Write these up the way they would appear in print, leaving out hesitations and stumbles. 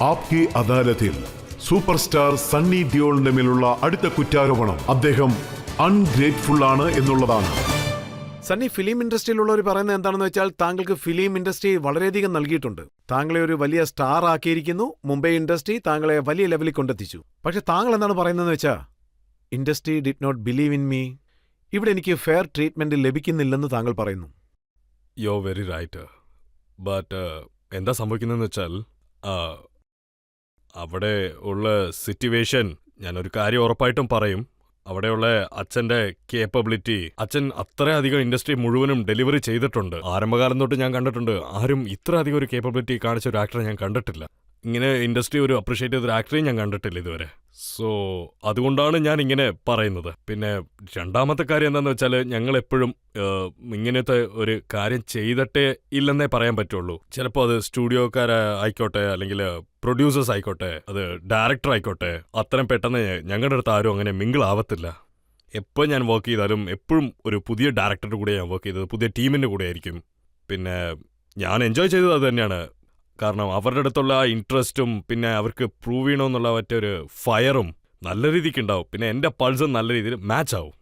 ആപ്കി അദാലത്തിൽ super star Sunny ഡിയോളിന്റെ മേലുള്ള അടുത്ത കുറ്റാരോപണം അദ്ദേഹം അൺഗ്രേറ്റ്ഫുൾ ആണ് എന്നുള്ളതാണ്. സണ്ണി, ഫിലിം ഇൻഡസ്ട്രിയിലുള്ളവർ പറയുന്നത് എന്താണെന്ന് വെച്ചാൽ താങ്കൾക്ക് ഫിലിം ഇൻഡസ്ട്രി വളരെയധികം നൽകിയിട്ടുണ്ട്. താങ്കളെ ഒരു വലിയ സ്റ്റാർ ആക്കിയിരിക്കുന്നു. മുംബൈ ഇൻഡസ്ട്രി താങ്കളെ വലിയ ലെവലിൽ കൊണ്ടെത്തിച്ചു. പക്ഷെ താങ്കൾ എന്താണ് പറയുന്നതെന്ന് വെച്ചാൽ industry did not believe in me, ഇവിടെ എനിക്ക് ഫെയർ ട്രീറ്റ്മെന്റ് ലഭിക്കുന്നില്ലെന്ന് താങ്കൾ പറയുന്നു. You are very right. But എന്താ സംഭവിക്കുന്നതെന്ന് വെച്ചാൽ അവിടെ ഉള്ള സിറ്റുവേഷൻ ഞാനൊരു കാര്യം ഉറപ്പായിട്ടും പറയും. അവിടെയുള്ള അച്ഛൻ്റെ കേപ്പബിലിറ്റി, അച്ഛൻ അത്രയധികം ഇൻഡസ്ട്രി മുഴുവനും ഡെലിവറി ചെയ്തിട്ടുണ്ട്. ആരംഭകാലം തൊട്ട് ഞാൻ കണ്ടിട്ടുണ്ട്. ആരും ഇത്ര അധികം ഒരു കേപ്പബിലിറ്റി കാണിച്ച ഒരു ആക്ടറെ ഞാൻ കണ്ടിട്ടില്ല. ഇങ്ങനെ ഇൻഡസ്ട്രി ഒരു അപ്രിഷ്യേറ്റ് ചെയ്ത ഒരു ആക്ടറെയും ഞാൻ കണ്ടിട്ടില്ല ഇതുവരെ. സോ അതുകൊണ്ടാണ് ഞാൻ ഇങ്ങനെ പറയുന്നത്. പിന്നെ രണ്ടാമത്തെ കാര്യം എന്താണെന്ന് വെച്ചാൽ ഞങ്ങൾ എപ്പോഴും ഇങ്ങനത്തെ ഒരു കാര്യം ചെയ്തിട്ടേ ഇല്ലെന്നേ പറയാൻ പറ്റുള്ളൂ. ചിലപ്പോൾ അത് സ്റ്റുഡിയോക്കാരായിക്കോട്ടെ, അല്ലെങ്കിൽ പ്രൊഡ്യൂസേഴ്സ് ആയിക്കോട്ടെ, അത് ഡയറക്ടർ ആയിക്കോട്ടെ, അത്രയും പെട്ടെന്ന് ഞങ്ങളുടെ അടുത്ത് ആരും അങ്ങനെ മിങ്കിൾ ആവത്തില്ല. എപ്പോൾ ഞാൻ വർക്ക് ചെയ്താലും എപ്പോഴും ഒരു പുതിയ ഡയറക്ടറുടെ കൂടെ ഞാൻ വർക്ക് ചെയ്തത്, പുതിയ ടീമിൻ്റെ കൂടെ ആയിരിക്കും. പിന്നെ ഞാൻ എൻജോയ് ചെയ്തത് അത് തന്നെയാണ്. കാരണം അവരുടെ അടുത്തുള്ള ആ ഇൻട്രസ്റ്റും പിന്നെ അവർക്ക് പ്രൂവ് ചെയ്യണമെന്നുള്ള മറ്റൊരു ഫയറും നല്ല രീതിക്ക് ഉണ്ടാവും. പിന്നെ എൻ്റെ പൾസും നല്ല രീതിയിൽ മാച്ച് ആവും.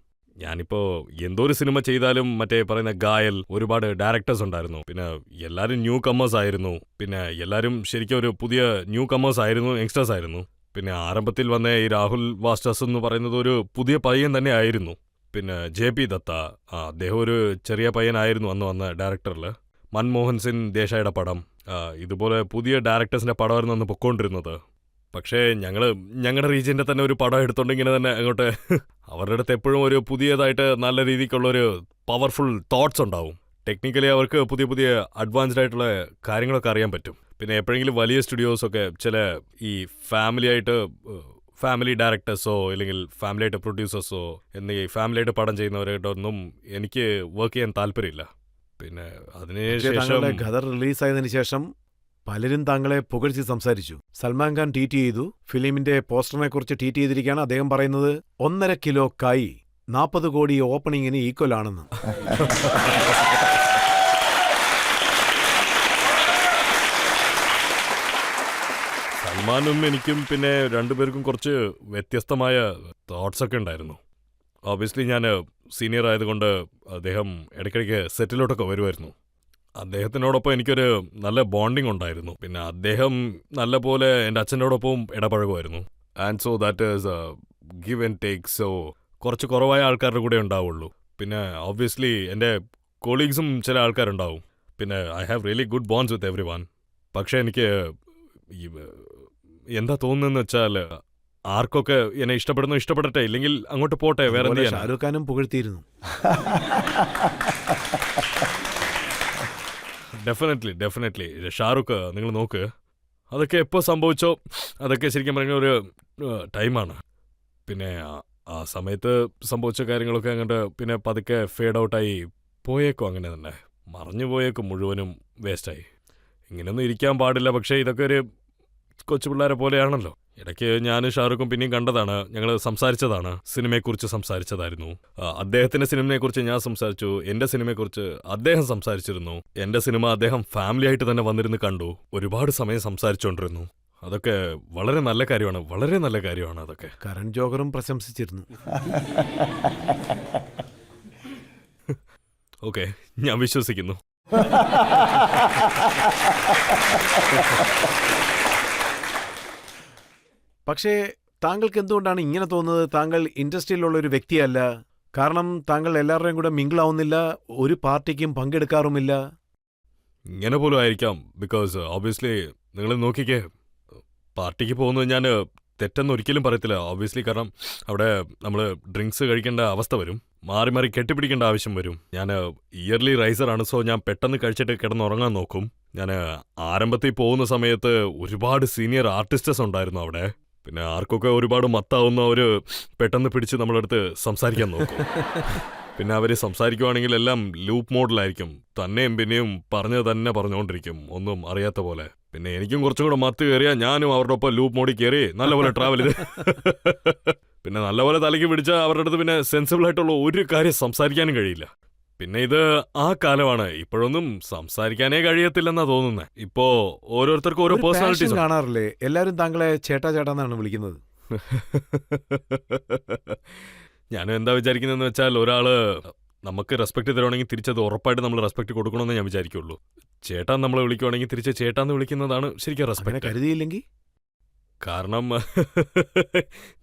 ഞാനിപ്പോൾ എന്തോ ഒരു സിനിമ ചെയ്താലും മറ്റേ പറയുന്ന ഗായൽ, ഒരുപാട് ഡയറക്ടേഴ്സ് ഉണ്ടായിരുന്നു. പിന്നെ എല്ലാവരും ന്യൂ കമ്മേഴ്സ് ആയിരുന്നു. പിന്നെ എല്ലാവരും ശരിക്കും ഒരു പുതിയ ന്യൂ കമ്മേഴ്സ് ആയിരുന്നു, യങ്സ്റ്റേഴ്സ് ആയിരുന്നു. പിന്നെ ആരംഭത്തിൽ വന്ന ഈ രാഹുൽ വാസ്റ്റേഴ്സ് എന്ന് പറയുന്നത് ഒരു പുതിയ പയ്യൻ തന്നെ ആയിരുന്നു. പിന്നെ JP ദത്ത, അദ്ദേഹം ഒരു ചെറിയ പയ്യനായിരുന്നു അന്ന് വന്ന ഡയറക്ടറിൽ. മൻമോഹൻ സിംഗ് ദേശായിയുടെ പടം, ഇതുപോലെ പുതിയ ഡയറക്ടേഴ്സിൻ്റെ പടമായിരുന്നു അന്ന് പൊക്കോണ്ടിരുന്നത്. പക്ഷേ ഞങ്ങളുടെ റീജിയൻ്റെ തന്നെ ഒരു പടം എടുത്തോണ്ട് ഇങ്ങനെ തന്നെ അങ്ങോട്ട് അവരുടെ അടുത്ത് എപ്പോഴും ഒരു പുതിയതായിട്ട് നല്ല രീതിക്കുള്ളൊരു പവർഫുൾ തോട്ട്സ് ഉണ്ടാവും. ടെക്നിക്കലി അവർക്ക് പുതിയ പുതിയ അഡ്വാൻസ്ഡ് ആയിട്ടുള്ള കാര്യങ്ങളൊക്കെ അറിയാൻ പറ്റും. പിന്നെ എപ്പോഴെങ്കിലും വലിയ സ്റ്റുഡിയോസൊക്കെ ചില ഈ ഫാമിലി ഡയറക്ടേഴ്സോ അല്ലെങ്കിൽ ഫാമിലി ആയിട്ട് പ്രൊഡ്യൂസേഴ്സോ എന്നീ ഫാമിലി ആയിട്ട് പടം ചെയ്യുന്നവരായിട്ടൊന്നും എനിക്ക് വർക്ക് ചെയ്യാൻ താല്പര്യമില്ല. പിന്നെ അതിനുശേഷം ഖദർ റിലീസായതിനു ശേഷം പലരും താങ്കളെ പുകഴ്ത്തി സംസാരിച്ചു. സൽമാൻ ഖാൻ ട്വീറ്റ് ചെയ്തു, ഫിലിമിന്റെ പോസ്റ്ററിനെ കുറിച്ച് ട്വീറ്റ് ചെയ്തിരിക്കുകയാണ്. അദ്ദേഹം പറയുന്നത് 1.5 കിലോ കായ് 40 കോടി ഓപ്പണിങ്ങിന് ഈക്വൽ ആണെന്ന്. സൽമാനും എനിക്കും പിന്നെ രണ്ടുപേർക്കും കുറച്ച് വ്യത്യസ്തമായ തോട്ട്സ് ഒക്കെ ഉണ്ടായിരുന്നു. ഓബിയസ്ലി ഞാൻ സീനിയർ ആയതുകൊണ്ട് അദ്ദേഹം ഇടയ്ക്കിടയ്ക്ക് സെറ്റിലോട്ടൊക്കെ വരുമായിരുന്നു. അദ്ദേഹത്തിനോടൊപ്പം എനിക്കൊരു നല്ല ബോണ്ടിങ് ഉണ്ടായിരുന്നു. പിന്നെ അദ്ദേഹം നല്ല പോലെ എൻ്റെ അച്ഛനോടൊപ്പം ഇടപഴകുമായിരുന്നു. And so that is give and take. So കുറച്ച് കുറവായ ആൾക്കാരുടെ കൂടെ ഉണ്ടാവുള്ളൂ. പിന്നെ ഓബ്വിയസ്ലി എൻ്റെ കൊളീഗ്സും ചില ആൾക്കാരുണ്ടാവും. പിന്നെ I have really good bonds with every one. പക്ഷേ എനിക്ക് എന്താ തോന്നുന്നതെന്ന് വെച്ചാൽ ആർക്കൊക്കെ എന്നെ ഇഷ്ടപ്പെടട്ടെ, ഇല്ലെങ്കിൽ അങ്ങോട്ട് പോട്ടെ, വേറെ എന്ത് ചെയ്യാൻ. ഷാരൂഖ് ഖാനും പുകഴ്ത്തിയിരുന്നു. ഡെഫിനറ്റ്ലി ഷാരൂഖ് നിങ്ങൾ നോക്ക്, അതൊക്കെ എപ്പോൾ സംഭവിച്ചോ അതൊക്കെ ശരിക്കും പറഞ്ഞ ഒരു ടൈമാണ്. പിന്നെ ആ സമയത്ത് സംഭവിച്ച കാര്യങ്ങളൊക്കെ അങ്ങോട്ട് പിന്നെ പതുക്കെ ഫേഡ് ഔട്ടായി പോയേക്കും. അങ്ങനെ തന്നെ മറഞ്ഞു പോയേക്കും, മുഴുവനും വേസ്റ്റായി. ഇങ്ങനെയൊന്നും ഇരിക്കാൻ പാടില്ല. പക്ഷേ ഇതൊക്കെ ഒരു കൊച്ചു പിള്ളേരെ പോലെയാണല്ലോ. ഇടയ്ക്ക് ഞാൻ ഷാരൂഖും പിന്നെയും കണ്ടതാണ്, ഞങ്ങൾ സംസാരിച്ചതാണ്, സിനിമയെക്കുറിച്ച് സംസാരിച്ചതായിരുന്നു. അദ്ദേഹത്തിൻ്റെ സിനിമയെക്കുറിച്ച് ഞാൻ സംസാരിച്ചു, എൻ്റെ സിനിമയെക്കുറിച്ച് അദ്ദേഹം സംസാരിച്ചിരുന്നു. എൻ്റെ സിനിമ അദ്ദേഹം ഫാമിലി ആയിട്ട് തന്നെ വന്നിരുന്ന് കണ്ടു. ഒരുപാട് സമയം സംസാരിച്ചുകൊണ്ടിരുന്നു. അതൊക്കെ വളരെ നല്ല കാര്യമാണ്. അതൊക്കെ കരൺ ജോഹറും പ്രശംസിച്ചിരുന്നു. ഓക്കെ, ഞാൻ വിശ്വസിക്കുന്നു. പക്ഷേ താങ്കൾക്ക് എന്തുകൊണ്ടാണ് ഇങ്ങനെ തോന്നുന്നത്? താങ്കൾ ഇൻഡസ്ട്രിയിലുള്ള ഒരു വ്യക്തിയല്ല. കാരണം താങ്കൾ എല്ലാവരുടെയും കൂടെ മിങ്കിളാവുന്നില്ല, ഒരു പാർട്ടിക്കും പങ്കെടുക്കാറുമില്ല. ഇങ്ങനെ പോലും ആയിരിക്കാം. ബിക്കോസ് ഓബ്വിയസ്ലി നിങ്ങൾ നോക്കിക്കേ, പാർട്ടിക്ക് പോകുന്നത് ഞാൻ തെറ്റെന്ന് ഒരിക്കലും പറയത്തില്ല. ഓബ്വിയസ്ലി കാരണം അവിടെ നമ്മൾ ഡ്രിങ്ക്സ് കഴിക്കേണ്ട അവസ്ഥ വരും, മാറി മാറി കെട്ടിപ്പിടിക്കേണ്ട ആവശ്യം വരും. ഞാൻ ഇയർലി റൈസറാണ്. സോ ഞാൻ പെട്ടെന്ന് കഴിച്ചിട്ട് കിടന്നുറങ്ങാൻ നോക്കും. ഞാൻ ആരംഭത്തിൽ പോകുന്ന സമയത്ത് ഒരുപാട് സീനിയർ ആർട്ടിസ്റ്റേഴ്സ് ഉണ്ടായിരുന്നു അവിടെ. പിന്നെ ആർക്കൊക്കെ ഒരുപാട് മത്താവുന്ന ഒരു പെട്ടെന്ന് പിടിച്ച് നമ്മളടുത്ത് സംസാരിക്കാൻ നോക്കും. പിന്നെ അവർ സംസാരിക്കുവാണെങ്കിൽ എല്ലാം ലൂപ്പ് മോഡിലായിരിക്കും, തന്നെയും പിന്നെയും പറഞ്ഞത് തന്നെ പറഞ്ഞുകൊണ്ടിരിക്കും, ഒന്നും അറിയാത്ത പോലെ. പിന്നെ എനിക്കും കുറച്ചും കൂടെ മത്ത് കയറിയാൽ ഞാനും അവരുടെ ഒപ്പം ലൂപ്പ് മോഡിൽ കയറി നല്ലപോലെ ട്രാവൽ ചെയ്ത് പിന്നെ നല്ലപോലെ തലയ്ക്ക് പിടിച്ചാൽ അവരുടെ അടുത്ത് പിന്നെ സെൻസിബിൾ ആയിട്ടുള്ള ഒരു കാര്യം സംസാരിക്കാനും കഴിയില്ല. പിന്നെ ഇത് ആ കാലമാണ്. ഇപ്പോഴൊന്നും സംസാരിക്കാനേ കഴിയത്തില്ലെന്നാ തോന്നുന്നത്. ഇപ്പോ ഓരോരുത്തർക്കും ഓരോ ഒരു passion പേഴ്സണാലിറ്റീസ് കാണാറില്ലേ? എല്ലാവരും താങ്കളെ ചേട്ടാ ചേട്ടാന്നാണ് വിളിക്കുന്നത്. ഞാനും എന്താ വിചാരിക്കുന്നതെന്ന് വെച്ചാൽ, ഒരാള് നമുക്ക് റെസ്പെക്ട് തരുവാണെങ്കിൽ തിരിച്ചത് ഉറപ്പായിട്ട് നമ്മൾ റെസ്പെക്ട് കൊടുക്കണമെന്ന് ഞാൻ വിചാരിക്കുള്ളൂ. ചേട്ടാൻ നമ്മളെ വിളിക്കുവാണെങ്കിൽ തിരിച്ച് ചേട്ടാന്ന് വിളിക്കുന്നതാണ് ശരിക്കും അങ്ങനെ റെസ്പെക്ട്. കരുതിയില്ലെങ്കിൽ കാരണം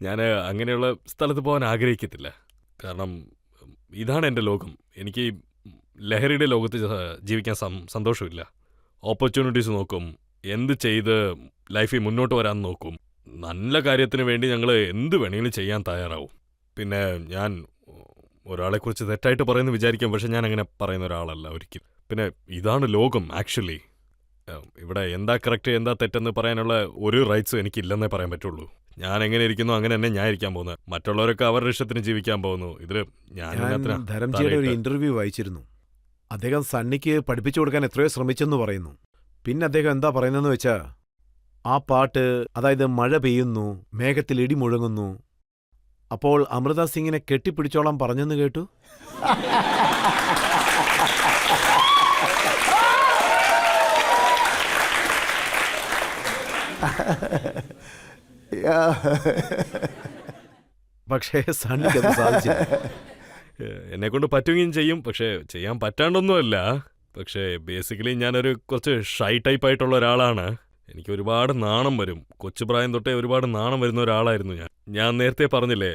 ഞാൻ അങ്ങനെയുള്ള സ്ഥലത്ത് പോകാൻ ആഗ്രഹിക്കത്തില്ല. കാരണം ഇതാണ് എൻ്റെ ലോകം. എനിക്ക് ഈ ലഹരിയുടെ ലോകത്ത് ജീവിക്കാൻ സന്തോഷമില്ല. ഓപ്പർച്യൂണിറ്റീസ് നോക്കും, എന്ത് ചെയ്ത് ലൈഫിൽ മുന്നോട്ട് വരാൻ നോക്കും. നല്ല കാര്യത്തിന് വേണ്ടി ഞങ്ങൾ എന്ത് വേണമെങ്കിലും ചെയ്യാൻ തയ്യാറാവും. പിന്നെ ഞാൻ ഒരാളെക്കുറിച്ച് തെറ്റായിട്ട് പറയുന്നു വിചാരിക്കാം, പക്ഷെ ഞാൻ അങ്ങനെ പറയുന്ന ഒരാളല്ല ഒരിക്കലും. പിന്നെ ഇതാണ് ലോകം ആക്ച്വലി. ഇവിടെ എന്താ കറക്റ്റ് എന്താ തെറ്റെന്ന് പറയാനുള്ള ഒരു റൈറ്റ്സും എനിക്കില്ലെന്നേ പറയാൻ പറ്റുള്ളൂ. ഞാൻ എങ്ങനെ ഇരിക്കുന്നു അങ്ങനെ തന്നെ ഞാൻ ഇരിക്കാൻ പോകുന്നത്. മറ്റുള്ളവരൊക്കെ അവരുടെ ഇഷ്ടത്തിന് ജീവിക്കാൻ പോകുന്നു. ഇതിൽ ഞാൻ ധരംജിയുടെ ഒരു ഇന്റർവ്യൂ വായിച്ചിരുന്നു. അദ്ദേഹം സണ്ണിക്ക് പഠിപ്പിച്ചു കൊടുക്കാൻ എത്രയോ ശ്രമിച്ചെന്ന് പറയുന്നു. പിന്നെ അദ്ദേഹം എന്താ പറയുന്നതെന്ന് വെച്ചാ, ആ പാട്ട്, അതായത് മഴ പെയ്യുന്നു, മേഘത്തിൽ ഇടി മുഴങ്ങുന്നു, അപ്പോൾ അമൃത സിംഗിനെ കെട്ടിപ്പിടിച്ചോളാൻ പറഞ്ഞെന്ന് കേട്ടു. പക്ഷേ സണ്ണിക്കത് സാധിച്ചില്ല. എന്നെ കൊണ്ട് പറ്റുകയും ചെയ്യും, പക്ഷേ ചെയ്യാൻ പറ്റാണ്ടൊന്നുമല്ല. പക്ഷേ ബേസിക്കലി ഞാനൊരു കുറച്ച് ഷൈ ടൈപ്പ് ആയിട്ടുള്ള ഒരാളാണ്. എനിക്ക് ഒരുപാട് നാണം വരും. കൊച്ചുപ്രായം തൊട്ടേ ഒരുപാട് നാണം വരുന്ന ഒരാളായിരുന്നു ഞാൻ. ഞാൻ നേരത്തെ പറഞ്ഞില്ലേ,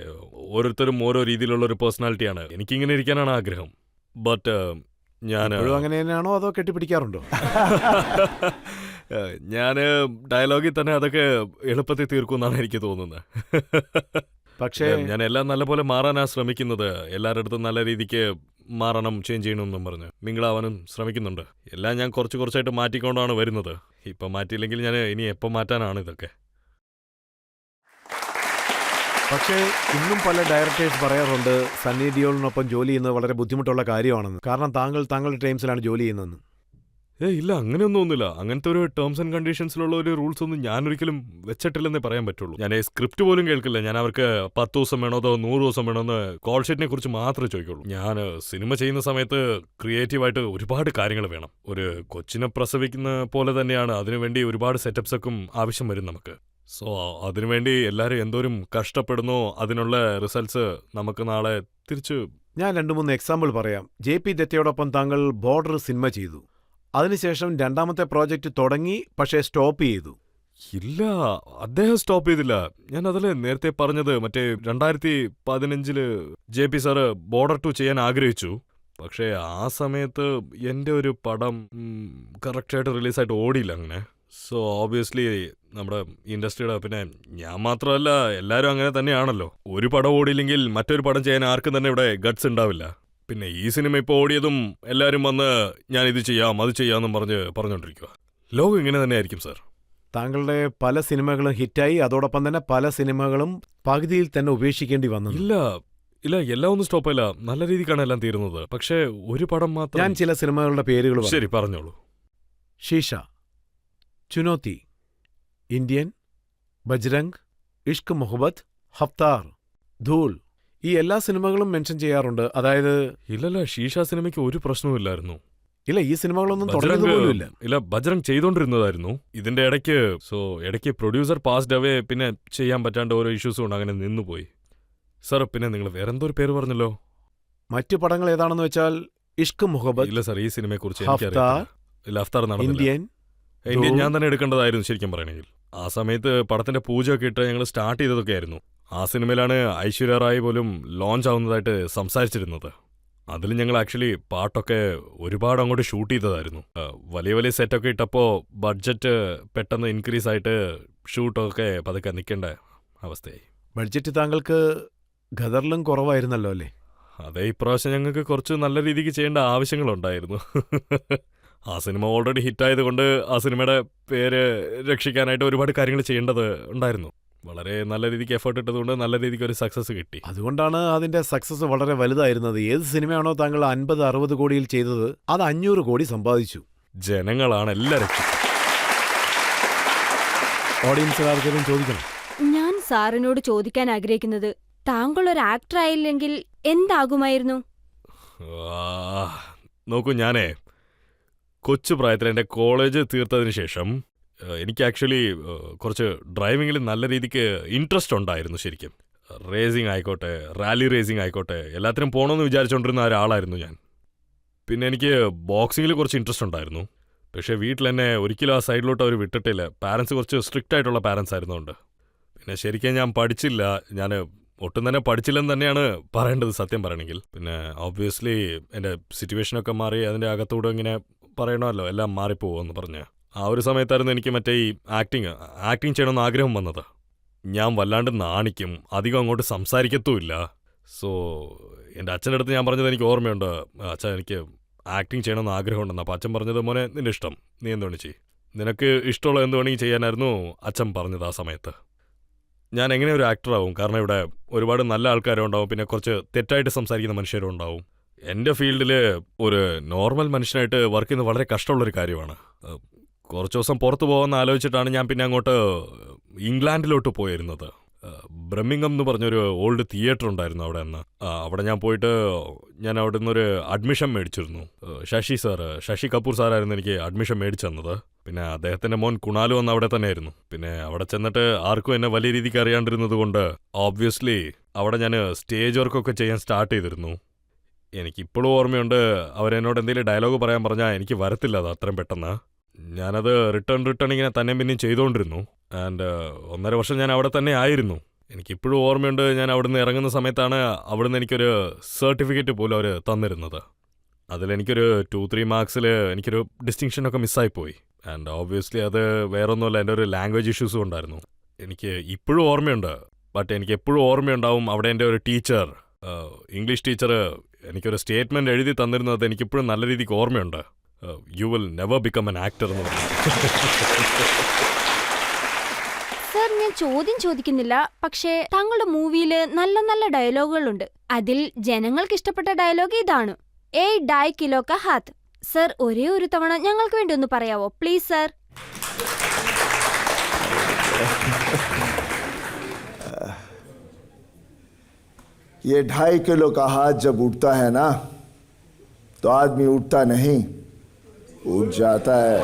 ഓരോരുത്തരും ഓരോ രീതിയിലുള്ള ഒരു പേഴ്സണാലിറ്റിയാണ്. എനിക്കിങ്ങനെ ഇരിക്കാനാണ് ആഗ്രഹം. ബട്ട് ഞാൻ അങ്ങനെ തന്നെയാണോ അതോ കെട്ടിപ്പിടിക്കാറുണ്ടോ? ഞാൻ ഡയലോഗിൽ തന്നെ അതൊക്കെ എളുപ്പത്തിൽ തീർക്കുമെന്നാണ് എനിക്ക് തോന്നുന്നത്. പക്ഷേ ഞാൻ എല്ലാം നല്ലപോലെ മാറാനാണ് ശ്രമിക്കുന്നത്. എല്ലാവരുടെ അടുത്തും നല്ല രീതിക്ക് മാറണം, ചേഞ്ച് ചെയ്യണമെന്നും പറഞ്ഞ് മിങ്കിളാവാനും ശ്രമിക്കുന്നുണ്ട്. എല്ലാം ഞാൻ കുറച്ച് കുറച്ചായിട്ട് മാറ്റിക്കൊണ്ടാണ് വരുന്നത്. ഇപ്പം മാറ്റിയില്ലെങ്കിൽ ഞാൻ ഇനി എപ്പം മാറ്റാനാണ് ഇതൊക്കെ. പക്ഷേ ഇന്നും പല ഡയറക്ടേഴ്സ് പറയാറുണ്ട് സണ്ണി ഡിയോളിനൊപ്പം ജോലി ചെയ്യുന്നത് വളരെ ബുദ്ധിമുട്ടുള്ള കാര്യമാണെന്ന്. കാരണം താങ്കളുടെ ടൈംസിലാണ് ജോലി ചെയ്യുന്നതെന്ന്. ഇല്ല, അങ്ങനെയൊന്നും ഒന്നുമില്ല. അങ്ങനത്തെ ഒരു ടേംസ് ആൻഡ് കണ്ടീഷൻസിലുള്ള ഒരു റൂൾസ് ഒന്നും ഞാനൊരിക്കലും വെച്ചിട്ടില്ലെന്നേ പറയാൻ പറ്റുള്ളൂ. ഞാൻ സ്ക്രിപ്റ്റ് പോലും കേൾക്കില്ല. ഞാൻ അവർക്ക് 10 ദിവസം വേണോ അതോ 100 ദിവസം വേണോ എന്ന് കോൾ ഷീറ്റിനെ കുറിച്ച് മാത്രമേ ചോദിക്കുള്ളൂ. ഞാൻ സിനിമ ചെയ്യുന്ന സമയത്ത് ക്രിയേറ്റീവായിട്ട് ഒരുപാട് കാര്യങ്ങൾ വേണം. ഒരു കൊച്ചിനെ പ്രസവിക്കുന്ന പോലെ തന്നെയാണ്. അതിനുവേണ്ടി ഒരുപാട് സെറ്റപ്സൊക്കെ ആവശ്യം വരും നമുക്ക്. സോ അതിനുവേണ്ടി എല്ലാവരും എന്തോരം കഷ്ടപ്പെടുന്നോ അതിനുള്ള റിസൾട്ട്സ് നമുക്ക് നാളെ തിരിച്ച്. ഞാൻ 2-3 എക്സാമ്പിൾ പറയാം. JP ദത്തയോടൊപ്പം താങ്കൾ ബോർഡർ സിനിമ ചെയ്തു. അതിനുശേഷം രണ്ടാമത്തെ പ്രോജക്റ്റ് തുടങ്ങി, പക്ഷേ സ്റ്റോപ്പ് ചെയ്തു. ഇല്ല, അദ്ദേഹം സ്റ്റോപ്പ് ചെയ്തില്ല. ഞാൻ അതല്ലേ നേരത്തെ പറഞ്ഞത്. മറ്റേ 2015 JP സാറ് ബോർഡർ 2 ചെയ്യാൻ ആഗ്രഹിച്ചു. പക്ഷേ ആ സമയത്ത് എൻ്റെ ഒരു പടം കറക്റ്റായിട്ട് റിലീസായിട്ട് ഓടിയില്ല അങ്ങനെ. സോ ഓബിയസ്ലി നമ്മുടെ ഇൻഡസ്ട്രിയുടെ, പിന്നെ ഞാൻ മാത്രമല്ല എല്ലാവരും അങ്ങനെ തന്നെയാണല്ലോ. ഒരു പടം ഓടിയില്ലെങ്കിൽ മറ്റൊരു പടം ചെയ്യാൻ ആർക്കും തന്നെ ഇവിടെ ഗട്ട്സ് ഉണ്ടാവില്ല. പിന്നെ ഈ സിനിമ ഇപ്പോൾ ഓടിയതും എല്ലാവരും വന്ന് ഞാൻ ഇത് ചെയ്യാം അത് ചെയ്യാമെന്നും പറഞ്ഞുകൊണ്ടിരിക്കുക. ലോകം ഇങ്ങനെ തന്നെ ആയിരിക്കും സാർ. താങ്കളുടെ പല സിനിമകളും ഹിറ്റായി, അതോടൊപ്പം തന്നെ പല സിനിമകളും പകുതിയിൽ തന്നെ ഉപേക്ഷിക്കേണ്ടി വന്നു. ഇല്ല, എല്ലാം ഒന്നും സ്റ്റോപ്പല്ല. നല്ല രീതിക്കാണ് എല്ലാം തീരുന്നത്. പക്ഷേ ഒരു പടം മാത്രം. ഞാൻ ചില സിനിമകളുടെ പേരുകൾ ശരി പറഞ്ഞോളൂ. ഷീഷ, ചുനോത്തി, ഇന്ത്യൻ, ബജ്രംഗ്, ഇഷ്ക് മുഹബത്ത്, ഹഫ്താർ, ധൂൾ, ഈ എല്ലാ സിനിമകളും മെൻഷൻ ചെയ്യാറുണ്ട്. അതായത് ഇല്ലല്ല, ഷീഷ സിനിമയ്ക്ക് ഒരു പ്രശ്നവുമില്ലായിരുന്നു. ഇല്ല, ഈ സിനിമകളൊന്നും തുടരുന്നില്ല. ഇല്ല, ബജ്രംഗ് ചെയ്തോണ്ടിരുന്നതായിരുന്നു. ഇതിന്റെ ഇടയ്ക്ക് പ്രൊഡ്യൂസർ പാസ്ഡ് അവേ. പിന്നെ ചെയ്യാൻ പറ്റാണ്ട് ഓരോ ഇഷ്യൂസും ഉണ്ട്, അങ്ങനെ നിന്നുപോയി. സാർ പിന്നെ നിങ്ങൾ വേറെന്തോ ഒരു പേര് പറഞ്ഞല്ലോ. മറ്റു പടങ്ങൾ ഏതാണെന്ന് വെച്ചാൽ ഇഷ്ക് മുഹബത്ത്. ഇല്ല സാർ, ഈ സിനിമയെ കുറിച്ച് ഹഫ്താർ, ഇന്ത്യൻ ഞാൻ തന്നെ എടുക്കേണ്ടതായിരുന്നു ശരിക്കും പറയണമെങ്കിൽ. ആ സമയത്ത് പടത്തിന്റെ പൂജയൊക്കെ ഇട്ട് ഞങ്ങൾ സ്റ്റാർട്ട് ചെയ്തതൊക്കെ ആയിരുന്നു. ആ സിനിമയിലാണ് ഐശ്വര്യ റായ് പോലും ലോഞ്ച് ആവുന്നതായിട്ട് സംസാരിച്ചിരുന്നത്. അതിൽ ഞങ്ങൾ ആക്ച്വലി പാട്ടൊക്കെ ഒരുപാട് അങ്ങോട്ട് ഷൂട്ട് ചെയ്തതായിരുന്നു. വലിയ വലിയ സെറ്റൊക്കെ ഇട്ടപ്പോൾ ബഡ്ജറ്റ് പെട്ടെന്ന് ഇൻക്രീസ് ആയിട്ട് ഷൂട്ടൊക്കെ പതുക്കെ നിൽക്കേണ്ട അവസ്ഥയായി. ബഡ്ജറ്റ് താങ്കൾക്ക് ഖദറിലും കുറവായിരുന്നല്ലോ അല്ലേ? അതെ, ഇപ്രാവശ്യം ഞങ്ങൾക്ക് കുറച്ച് നല്ല രീതിക്ക് ചെയ്യേണ്ട ആവശ്യങ്ങളുണ്ടായിരുന്നു. ആ സിനിമ ഓൾറെഡി ഹിറ്റായതുകൊണ്ട് ആ സിനിമയുടെ പേര് രക്ഷിക്കാനായിട്ട് ഒരുപാട് കാര്യങ്ങൾ ചെയ്യേണ്ടത് ഉണ്ടായിരുന്നു. വളരെ നല്ല രീതിക്ക് എഫേർട്ട് ഇട്ടതുകൊണ്ട് നല്ല രീതിക്ക് ഒരു സക്സസ് കിട്ടി. അതുകൊണ്ടാണ് അതിന്റെ സക്സസ് വളരെ വലുതായിരുന്നത്. ഏത് സിനിമയാണോ താങ്കൾ 50-60 കോടിയിൽ ചെയ്തത്, അത് 500 കോടി സമ്പാദിച്ചു. ജനങ്ങളാണ് എല്ലാം രക്ഷിച്ചത്. ഓഡിയൻസ് ആർക്കെങ്കിലും ചോദിക്കണം. ഞാൻ സാറിനോട് ചോദിക്കാൻ ആഗ്രഹിക്കുന്നത്, താങ്കൾ ഒരു ആക്ടർ ആയില്ലെങ്കിൽ എന്താകുമായിരുന്നു? നോക്കൂ, ഞാനേ കൊച്ചു പ്രായത്തിൽ എൻ്റെ കോളേജ് തീർത്തതിന് ശേഷം എനിക്ക് ആക്ച്വലി കുറച്ച് ഡ്രൈവിങ്ങിൽ നല്ല രീതിക്ക് ഇൻട്രസ്റ്റ് ഉണ്ടായിരുന്നു ശരിക്കും. റേസിംഗ് ആയിക്കോട്ടെ, റാലി റേസിംഗ് ആയിക്കോട്ടെ, എല്ലാത്തിനും പോകണമെന്ന് വിചാരിച്ചുകൊണ്ടിരുന്ന ഒരാളായിരുന്നു ഞാൻ. പിന്നെ എനിക്ക് ബോക്സിങ്ങിൽ കുറച്ച് ഇൻട്രസ്റ്റ് ഉണ്ടായിരുന്നു. പക്ഷേ വീട്ടിൽ എന്നെ ഒരിക്കലും ആ സൈഡിലോട്ട് അവർ വിട്ടിട്ടില്ല. പാരൻസ് കുറച്ച് സ്ട്രിക്റ്റ് ആയിട്ടുള്ള പാരൻസ് ആയിരുന്നുകൊണ്ട് പിന്നെ ശരിക്കും ഞാൻ പഠിച്ചില്ല. ഞാൻ ഒട്ടും തന്നെ പഠിച്ചില്ലെന്ന് തന്നെയാണ് പറയേണ്ടത് സത്യം പറയണമെങ്കിൽ. പിന്നെ ഓബ്വിയസ്ലി എൻ്റെ സിറ്റുവേഷനൊക്കെ മാറി അതിൻ്റെ അകത്തൂടെ ഇങ്ങനെ പറയണമല്ലോ എല്ലാം മാറിപ്പോകുമെന്ന് പറഞ്ഞ് ആ ഒരു സമയത്തായിരുന്നു എനിക്ക് മറ്റേ ഈ ആക്ടിങ് ചെയ്യണമെന്ന് ആഗ്രഹം വന്നത്. ഞാൻ വല്ലാണ്ട് നാണിക്കും, അധികം അങ്ങോട്ട് സംസാരിക്കത്തുമില്ല. സോ എൻ്റെ അച്ഛൻ്റെ അടുത്ത് ഞാൻ പറഞ്ഞത് എനിക്ക് ഓർമ്മയുണ്ട്, അച്ഛൻ എനിക്ക് ആക്ടിങ് ചെയ്യണമെന്ന് ആഗ്രഹമുണ്ടെന്ന്. അപ്പോൾ അച്ഛൻ പറഞ്ഞത്, മോനെ നിൻ്റെ ഇഷ്ടം, നീ എന്തുവേണി ചെയ്യും, നിനക്ക് ഇഷ്ടമുള്ള എന്ത് വേണമെങ്കിൽ ചെയ്യാനായിരുന്നു അച്ഛൻ പറഞ്ഞത് ആ സമയത്ത്. ഞാൻ എങ്ങനെ ഒരു ആക്ടറാവും? കാരണം ഇവിടെ ഒരുപാട് നല്ല ആൾക്കാരും ഉണ്ടാവും, പിന്നെ കുറച്ച് തെറ്റായിട്ട് സംസാരിക്കുന്ന മനുഷ്യരും ഉണ്ടാവും. എൻ്റെ ഫീൽഡിൽ ഒരു നോർമൽ മനുഷ്യനായിട്ട് വർക്ക് ചെയ്യുന്നത് വളരെ കഷ്ടമുള്ളൊരു കാര്യമാണ്. കുറച്ച് ദിവസം പുറത്ത് പോകാമെന്ന് ആലോചിച്ചിട്ടാണ് ഞാൻ പിന്നെ അങ്ങോട്ട് ഇംഗ്ലണ്ടിലോട്ട് പോയിരുന്നത്. ബ്രമിംഗം എന്ന് പറഞ്ഞൊരു ഓൾഡ് തിയേറ്റർ ഉണ്ടായിരുന്നു അവിടെ നിന്ന്. അവിടെ ഞാൻ പോയിട്ട് ഞാൻ അവിടെ നിന്നൊരു അഡ്മിഷൻ മേടിച്ചിരുന്നു. ശശി കപൂർ സാറായിരുന്നു എനിക്ക് അഡ്മിഷൻ മേടിച്ചു തന്നത്. പിന്നെ അദ്ദേഹത്തിൻ്റെ മോൻ കുണാലു വന്ന് അവിടെ തന്നെയായിരുന്നു. പിന്നെ അവിടെ ചെന്നിട്ട് ആർക്കും എന്നെ വലിയ രീതിക്ക് അറിയാണ്ടിരുന്നത് കൊണ്ട് ഓബ്വിയസ്ലി അവിടെ ഞാൻ സ്റ്റേജ് വർക്കൊക്കെ ചെയ്യാൻ സ്റ്റാർട്ട് ചെയ്തിരുന്നു. എനിക്കിപ്പോഴും ഓർമ്മയുണ്ട്, അവരെന്നോട് എന്തെങ്കിലും ഡയലോഗ് പറയാൻ പറഞ്ഞാൽ എനിക്ക് വരത്തില്ല അത് അത്രയും പെട്ടെന്ന്. ഞാനത് റിട്ടേൺ ഇങ്ങനെ തന്നെ പിന്നെയും ചെയ്തുകൊണ്ടിരുന്നു. ആൻഡ് 1.5 വർഷം ഞാൻ അവിടെ തന്നെ ആയിരുന്നു. എനിക്കിപ്പോഴും ഓർമ്മയുണ്ട്, ഞാൻ അവിടുന്ന് ഇറങ്ങുന്ന സമയത്താണ് അവിടുന്ന് എനിക്കൊരു സർട്ടിഫിക്കറ്റ് പോലും അവർ തന്നിരുന്നത്. അതിലെനിക്കൊരു 2-3 മാർക്സിൽ എനിക്കൊരു ഡിസ്റ്റിങ്ഷനൊക്കെ മിസ്സായിപ്പോയി. ആൻഡ് ഓബ്വിയസ്ലി അത് വേറൊന്നുമല്ല, എൻ്റെ ഒരു ലാംഗ്വേജ് ഇഷ്യൂസും ഉണ്ടായിരുന്നു. എനിക്ക് ഇപ്പോഴും ഓർമ്മയുണ്ട്. ബട്ട് എനിക്ക് എപ്പോഴും ഓർമ്മയുണ്ടാവും അവിടെ എൻ്റെ ഒരു ടീച്ചർ, ഇംഗ്ലീഷ് ടീച്ചർ എനിക്കൊരു സ്റ്റേറ്റ്മെൻറ്റ് എഴുതി തന്നിരുന്നത് എനിക്കിപ്പോഴും നല്ല രീതിക്ക് ഓർമ്മയുണ്ട്. You will never become an actor എന്ന് പറഞ്ഞു. സർ, ഞാൻ ചോദ്യം ചോദിക്കുന്നില്ല, പക്ഷേ താങ്കളുടെ മൂവിയിൽ നല്ല നല്ല ഡയലോഗുകളുണ്ട്. അതിൽ ജനങ്ങൾക്ക് ഇഷ്ടപ്പെട്ട ഡയലോഗ് ഇതാണ്, 2.5 കിലോ കാ ഹാത്ത്. സർ, ഒരേ ഒരു തവണ ഞങ്ങൾക്ക് വേണ്ടി ഒന്ന് പറയാവോ പ്ലീസ് സർ? ये 2.5 किलो का हाथ जब उठता है ना, तो आदमी उठता नहीं, उठ जाता है.